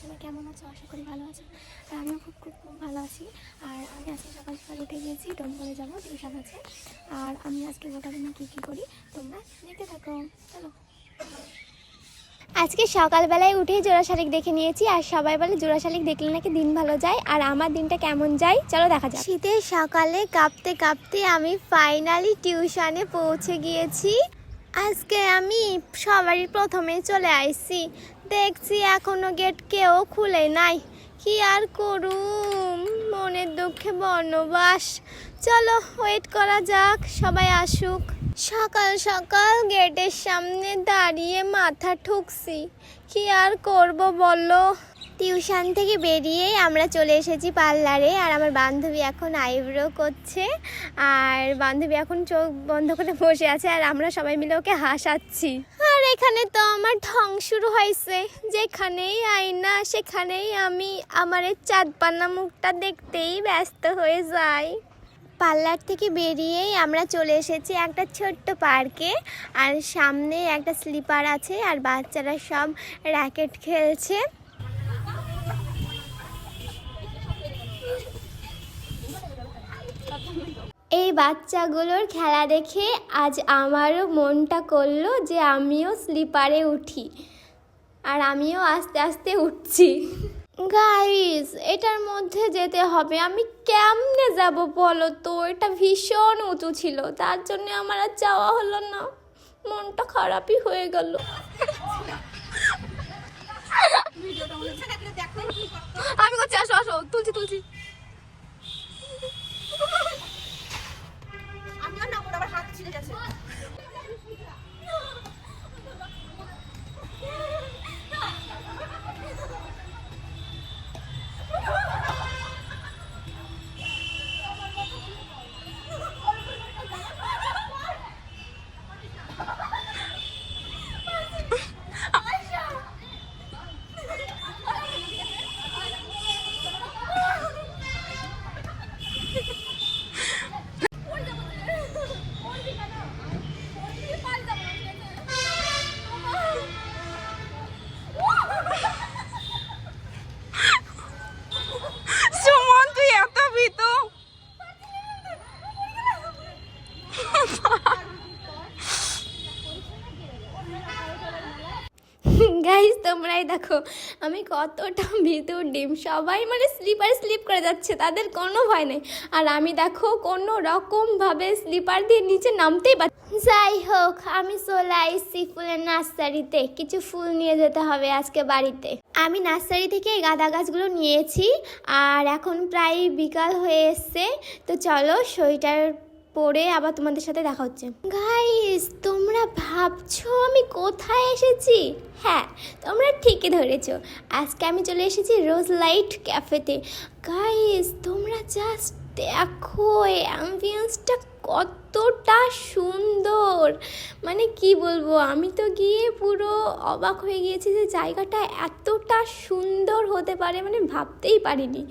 সবাই কেমন আছো? আশা করি ভালো আছো। আর আমিও খুব খুব খুব ভালো আছি। আর আমি আজকে সকাল সকাল উঠে গিয়েছি, ডোমকলে যাবো, টিউশন আছে। আর আমি আজকে গোটা দিনে কী কী করি তোমরা দেখতে থাকো, চলো। আজকে সকালবেলায় উঠেই জোড়া শালিক দেখে নিয়েছি। আর সবাই বলে জোড়া শালিক দেখলে নাকি দিন ভালো যায়। আর আমার দিনটা কেমন যায় চলো দেখা যাক। শীতের সকালে কাঁপতে কাঁপতে আমি ফাইনালি টিউশনে পৌঁছে গিয়েছি। আজকে আমি সবারই প্রথমে চলে আসছি, দেখছি এখনো গেট কেউ খুলে নাই। কি আর করুম, মনের দুঃখে বনবাস। চলো ওয়েট করা যাক, সবাই আসুক। সকাল সকাল গেটের সামনে দাঁড়িয়ে মাথা ঠুকছি, কি আর করব বলো। টিউশন থেকে বেরিয়েই আমরা চলে এসেছি পার্লারে। আর আমার বান্ধবী এখন আইব্রো করছে। আর বান্ধবী এখন চোখ বন্ধ করে বসে আছে, আর আমরা সবাই মিলে ওকে হাসাচ্ছি। আর এখানে তো আমার ঢং শুরু হয়েছে, যেখানেই আয়না সেখানেই আমি আমার এই চাঁদপানা মুখটা দেখতেই ব্যস্ত হয়ে যাই। পার্লার থেকে বেরিয়েই আমরা চলে এসেছি একটা ছোট্ট পার্কে। আর সামনে একটা স্লিপার আছে, আর বাচ্চারা সব র্যাকেট খেলছে। এই বাচ্চাগুলোর খেলা দেখে আজ আমারও মনটা করলো যে আমিও স্লিপারে উঠি। আর আমিও আস্তে আস্তে উঠছি। গাইস, এটার মধ্যে যেতে হবে। আমি কেমনে যাব বলো তো? এটা ভীষণ উঁচু ছিল, তার জন্য আমার আর যাওয়া হলো না। মনটা খারাপই হয়ে গেল। আমি করছি, আসো আসো, তুলছি তুলছি। গাইস, তোমরাই দেখো আমি কতটা ভিতর ডিম। সবাই মানে স্লিপ করে যাচ্ছে, তাদের কোনো ভয় নেই। আর আমি দেখো কোনো রকমভাবে স্লিপার দিয়ে নিচে নামতেই পারি। যাই হোক, আমি চলে আসছি ফুলের নার্সারিতে। কিছু ফুল নিয়ে যেতে হবে আজকে বাড়িতে। আমি নার্সারি থেকে গাঁদা গাছগুলো নিয়েছি। আর এখন প্রায় বিকাল হয়ে এসছে, তো চলো সোয়েটার পরে আবার তোমাদের সাথে দেখা হচ্ছে। গাইস, তোমরা ভাবছো আমি কোথায় এসেছি? হ্যাঁ, তোমরা ঠিকই ধরেছো। আজকে আমি চলে এসেছি রোজ লাইট ক্যাফেতে। গাইস, তোমরা জাস্ট দেখো অ্যাম্বিয়েন্সটা কতটা সুন্দর। মানে কি বলবো, আমি তো গিয়ে পুরো অবাক হয়ে গিয়েছি যে জায়গাটা এতটা সুন্দর হতে পারে, মানে ভাবতেই পারিনি।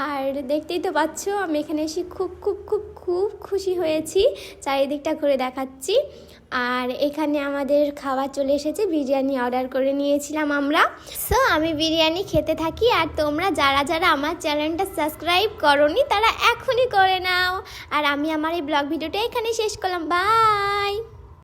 আর দেখতেই তো পাচ্ছ আমি এখানে এসে খুব খুব খুব খুব খুশি হয়েছি। চারিদিকটা ঘুরে দেখাচ্ছি। আর এখানে আমাদের খাবার চলে এসেছে, বিরিয়ানি অর্ডার করে নিয়েছিলাম আমরা। সো আমি বিরিয়ানি খেতে থাকি। আর তোমরা যারা যারা আমার চ্যানেলটা সাবস্ক্রাইব করোনি তারা এখনই করে নাও। আর আমি আমার এই ব্লগ ভিডিওটা এখানে শেষ করলাম। বাই।